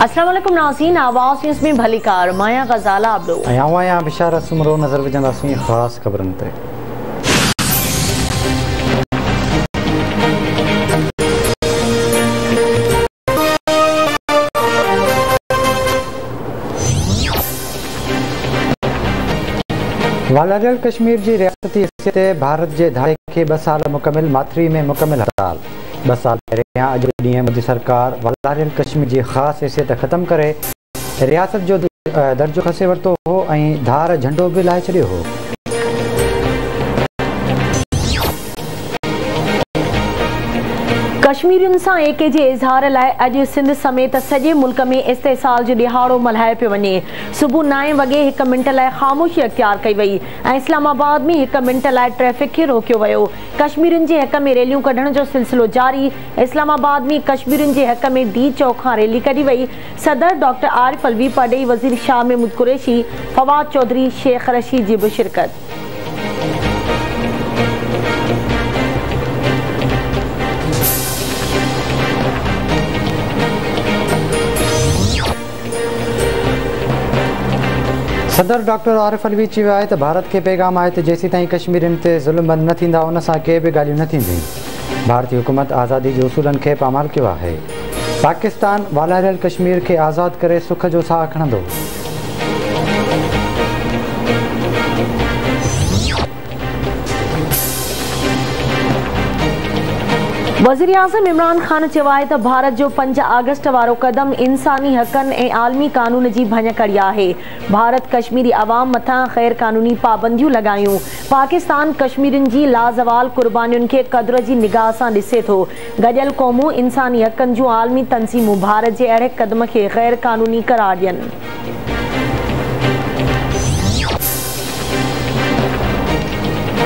अस्सलाम वालेकुम नाज़रीन, आवाज़ न्यूज़ में भली कार माया गजाला आप लोग आया बिशारत सुमरो नजर विझंदासीं ख़ास ख़बरनि ते। वालारियल कश्मीर जी रियासती हिस्से ते भारत जे धारे के 2 साल मुकमिल माथरी में मुकमिल हड़ताल। 2 साल पहिरियां अॼु ॾींहुं मोदी सरकार वालारियल कश्मीर जी ख़ासि हैसियत ख़त्म करे रियासत जो दर्जो खसे वरितो हो ऐं धार झंडो बि लाहे छॾियो हो। कश्मीरियुनि सां एके जे इज़हार लाइ अॼु सिंध समेत सॼे मुल्क में इस्तेसाल जो ॾिहाड़ो मल्हायो पियो वञे। सुबुह 9 वॻे 1 मिंट लाइ ख़ामोशी अख़्तियार कई वई ऐं इस्लामाबाद में 1 मिंट लाइ ट्रैफ़िक खे रोकियो वियो। कश्मीरियुनि जे हक़ में रैलियूं कढण जो सिलसिलो जारी। इस्लामाबाद में कश्मीरियुनि जे हक़ में डी चौक खां रैली कढी वई। सदर डॉक्टर आरिफ अलवी पडई वज़ीर शाह महमूद कुरैशी, फवाद चौधरी, शेख रशीद जी बि शिरकत। सदर डॉक्टर आरिफ अलवी चयो आहे त भारत के पैगाम आहे त जेसीं ताईं कश्मीरियुनि ते ज़ुल्म बंदि न थींदा उन सां के बि ॻाल्हियूं न थींदियूं। भारतीय हुकूमत आज़ादी जे उसूलनि खे पामाल कयो आहे। पाकिस्तान वालारियल कश्मीर खे आज़ादु करे सुख जो साह खणंदो। वज़ीर आज़म इमरान ख़ान चयो आहे त भारत जो 5 अगस्त वारो क़दम इंसानी हक़नि ऐं आलमी कानून जी भञकड़ी आहे। भारत कश्मीरी अवाम मथां ग़ैर क़ानूनी पाबंदियूं लॻायूं। पाकिस्तान कश्मीरियुनि जी लाज़वाल क़ुर्बानियुनि खे क़द्र जी निगाह सां ॾिसे थो। गॾियल क़ौमूं इंसानी हक़नि जूं आलमी तंज़ीमूं भारत जे अहिड़े क़दम खे ग़ैर क़ानूनी क़रार ॾियनि।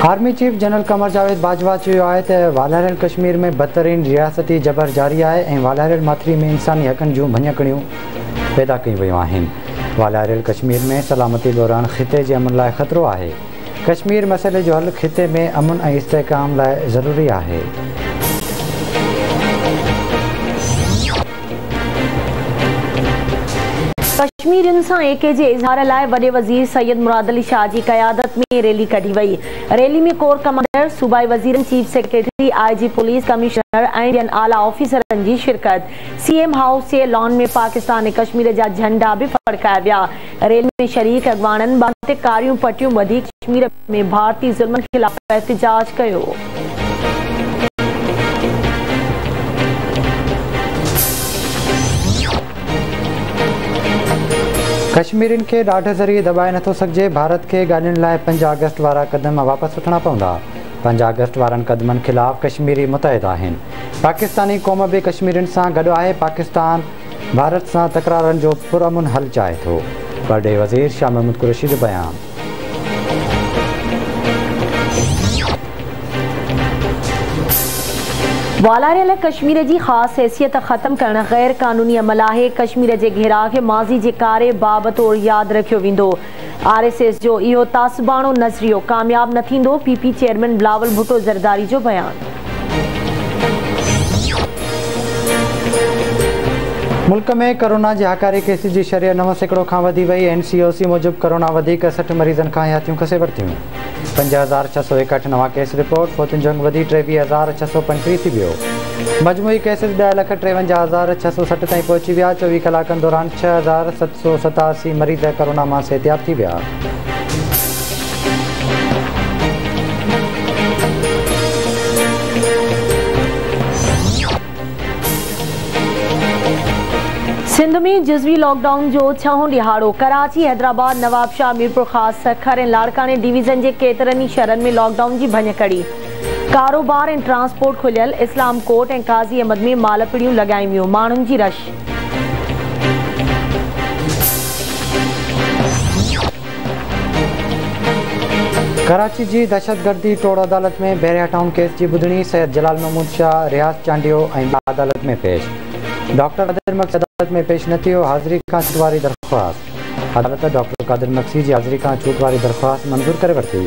Army chief general Qamar Javed Bajwa चयो आहे त वालारियल कश्मीर में बदतरीन रियासती जबर जारी आहे ऐं वालारियल माथरी में इंसानी हक़नि जूं भञकड़ियूं पैदा कयूं वियूं आहिनि। वालारियल कश्मीर में सलामती दौरान ख़िते जे अमन लाइ ख़तरो आहे। कश्मीर मसइले जो हल ख़िते में अमन ऐं इस्तेहकाम लाइ ज़रूरी आहे। कश्मीरियुनि सां एके जे इज़हार लाइ वॾे वज़ीर सैयद मुराद अली शाह जी क़यादत में रैली कढी वई। रैली में कोर कमांडर, सूबाई वज़ीरनि, chief secretary, IG police commissioner ऐं ॿियनि आला ऑफिसरनि जी शिरकत। CM हाउस जे लॉन में पाकिस्तान ऐं कश्मीर जा झंडा बि फड़काया विया। रैली में शरीक अॻवाननि बांतिकारियूं पटियूं ॿधी कश्मीर में भारतीय ज़ुल्मनि ख़िलाफ़ एहतिजाज कयो। कश्मीरियुनि खे ॾाढे ज़रिए दॿाए नथो सघिजे। भारत खे ॻाल्हियुनि लाइ 5 अगस्त वारा क़दम वापसि वठणा पवंदा। 5 अगस्त वारनि क़दमनि ख़िलाफ़ कश्मीरी मुतहिद आहिनि। पाकिस्तानी क़ौम बि कश्मीरियुनि सां गॾु आहे। पाकिस्तान भारत सां तकरारनि जो पुरअमन हल चाहे थो। परॾेही वज़ीर शाह महमूद कुरैशी जो बयानु। वालारियल कश्मीर जी ख़ासि हैसियत ख़त्म करणु ग़ैर क़ानूनी अमल आहे। कश्मीर जे घेराव खे माज़ी जे कारे बाबतोड़ यादि रखियो वेंदो। RSS जो इहो तासबाणो नज़रियो कामयाब न थींदो। PP चेयरमैन बिलावल भुट्टो ज़रदारी जो बयानु। मुल्क में कोरोना जे हकारी केसिस जी शरह 9 सैकड़ो खां वधी वई। NCOC मूजिबि कोरोना वधीक 60 मरीज़नि खां हयातियूं खसे वरितियूं। 5661 नवां केस रिपोर्ट। फौतुनि जो अंग वधी 23,635 थी वियो। मजमूई केसिस 10,53,660 ताईं पहुची विया। 24 कलाकनि दौरान 6,787 मरीज़ कोरोना मां सिहतयाब थी विया। सिंध में जुज़वी लॉकडाउन जो 6हों ॾिहाड़ो। कराची, हैदराबाद, नवाबशाह, मीरपुर ख़ास, सखर ऐं लाड़काने डिवीज़न जे केतिरनि ई शहरनि में लॉकडाउन जी भञकड़ी। कारोबार ऐं ट्रांसपोर्ट खुलियल। इस्लाम कोट ऐं काज़ी अहमद में मालपड़ियूं लॻायूं वियूं। माण्हुनि जी रश। कराची जी दहशतगर्दी टोड़ अदालत में बहरिया टाउन केस जी ॿुधणी। सैयद जलाल महमूद शाह, रियाज़ चांडियो ऐं अदालत में पेश। डॉक्टर कादिर मक्सी अदालत में पेश न थियो। हाज़िरी खां छूट वारी दरख़्वास्त। अदालत डॉक्टर कादिर मक्सी जी हाज़िरी खां छूट वारी दरख़्वास्त मंज़ूर करे वरिती।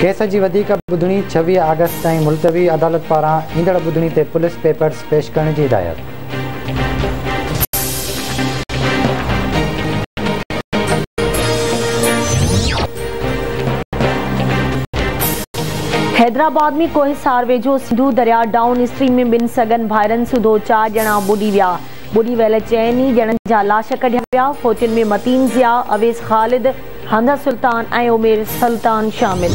केस जी वधीक ॿुधणी 26 अगस्त ताईं मुलतवी। अदालत पारां ईंदड़ ॿुधणी ते पुलिस पेपर्स पेश करण जी हिदायत। हैदराबाद में कोहिसार वेझो सिंधु दरिया डाउन स्ट्रीम में 2 सगन भाइरनि सूधो 4 ॼणा बुॾी विया। बुॾी वियल 4 ॼणनि जा लाश कढिया विया। फौतियुनि में मतीन ज़िया, अवेस ख़ालिद, हंदा सुल्तान ऐं उमेर सुल्तान शामिल।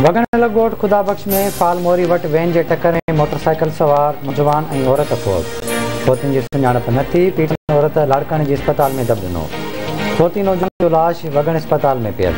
वगण ॻोठ खुदाबख्श में फाल मोरी वटि वैन जे टकर में मोटरसाइकिल सवार नौजवान ऐं औरत फौत। फौतियुनि जी सुञाणप न थी। पीटल औरत लाड़काने जी अस्पताल में दब ॾिनो। फौती नौजवान जो लाश वगण अस्पताल में पियल।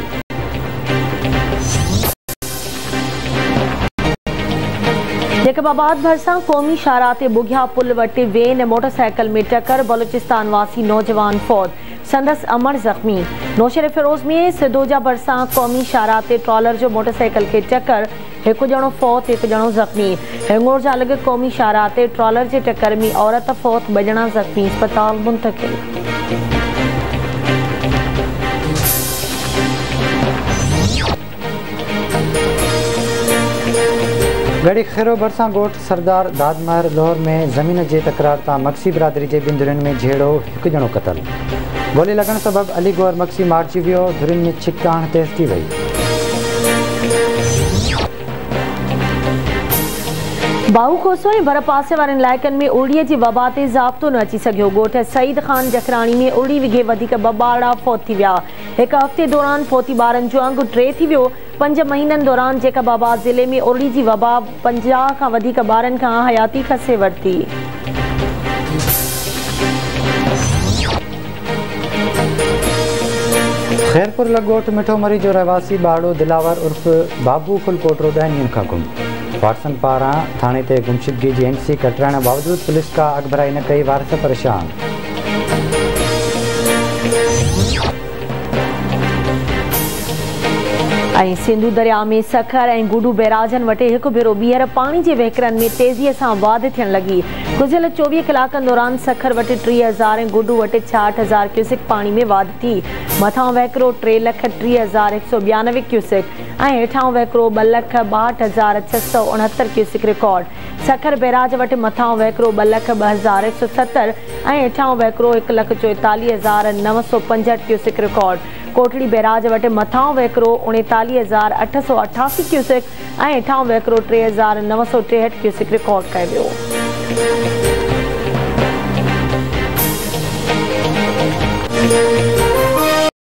जैकबाबाद भरसा कौमी शाहराह बुघिया पुल वटि वेन मोटरसाइकिल में टक्कर। बलूचिस्तान वासी नौजवान फौत, संदस अमर जख्मी। नौशेर फिरोज में सिदोजा भरसा कौमी शाहराह ट्रॉलर जो मोटरसाइकिल के टक्कर। 1 ॼणो फौत, 1 ॼणो जख्मी। हेंगोर जा अलॻि कौमी शाहराह ट्रॉलर जे टक्कर में औरत फौत, 2 ॼणा जख्मी। अस्पताल मुंतकिल। गड़ी खैरो भरसा ॻोठ सरदार दादमहर लोहर में ज़मीन जे तकरार तां मक्सी बिरादरी जे 2 धुरियुनि में झेड़ो, 1 ॼणो क़तल। गोली लॻण सबबि अली गौर मक्सी मारिजी वियो। धुरियुनि में छिकाण तेज़ थी वई। बाहू कोसो ऐं भर पासे वारनि इलाइक़नि में उड़ीअ जी वबा ते ज़ाब्तो न अची सघियो। ॻोठ सईद ख़ान जखराणी में उड़ी विघे वधीक 2 ॿारड़ा फौत थी विया। 1 हफ़्ते दौरान फौती ॿारनि जो अंग 3 थी वियो। 5 महीननि दौरान जैकबाबाद ज़िले में उड़ी जी वबा 50 खां वधीक ॿारनि खां हयाती खसे वरिती। खैरपुर लॻोठ मिठो मरी जो रहवासी ॿाड़ो दिलावर उर्फ़ बाबू फुलकोटरो 10 ॾींहंनि खां गुम। वाटसन पारां थाणे ते गुमशुदगी जी NC कटराइण बावजूद पुलिस का अॻभराई न कई। वारस परेशान। ऐं सिंधु दरिया में सखर ऐं गुडू बैराजनि वटि 1 भेरो ॿीहर पाणी जे वहिकरनि में तेज़ीअ सां वाधि थियण लॻी। गुज़िरियल 24 कलाकनि दौरान सखर वटि 30,000 ऐं गुडू वटि 66,000 क्यूसिक पाणी में वाधि थी। मथां वहिकरो 3,30,192 क्यूसिक ऐं हेठां वहिकरो 2,62,669 क्यूसिक रिकॉर्ड। सखर बैराज वटि मथां वहिकरो 2,02,170 ऐं हेठां वहिकरो 1,44,965 क्यूसिक रिकॉर्ड। कोटड़ी बैराज वटि मथां वहिकरो 39,888 क्यूसिक ऐं हेठां वहिकरो 3,963 क्यूसिक रिकॉर्ड कयो वियो।